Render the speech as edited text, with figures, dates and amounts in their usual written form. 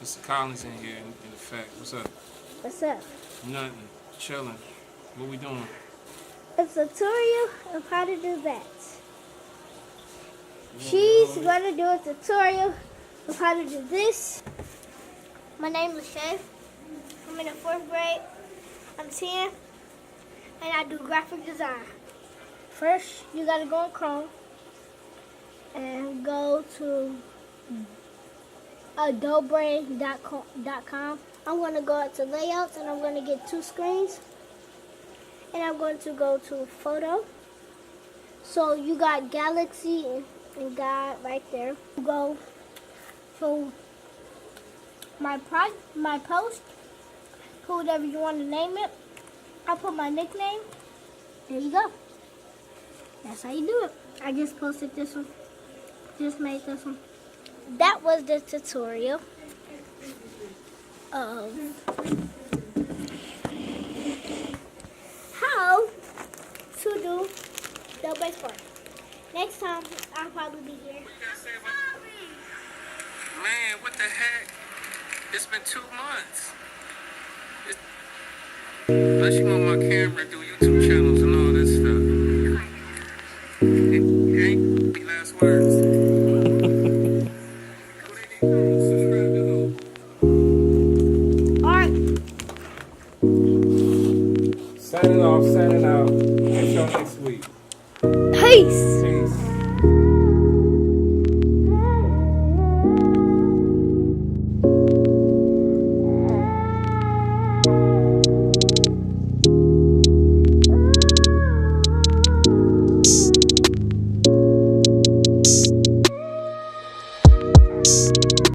Mr. Collins in here in effect. What's up? What's up? Nothing. Chilling. What we doing? A tutorial of how to do that. She's going to do a tutorial of how to do this. My name is Shay. I'm in the 4th grade. I'm 10. And I do graphic design. First, you got to go on Chrome and go to Adobe.com. I'm going to go to layouts and I'm going to get 2 screens. And I'm going to go to photo. So you got galaxy and God right there. Go to my post. Put whatever you want to name it. I'll put my nickname. There you go. That's how you do it. I just posted this one. Just made this one. That was the tutorial of how to do the base part. Next time, I'll probably be here. Man, what the heck? It's been 2 months. Unless you want my camera, do YouTube channels and all this stuff. It ain't the last words. Alright. Signing off, signing out. Catch y'all next week. Peace.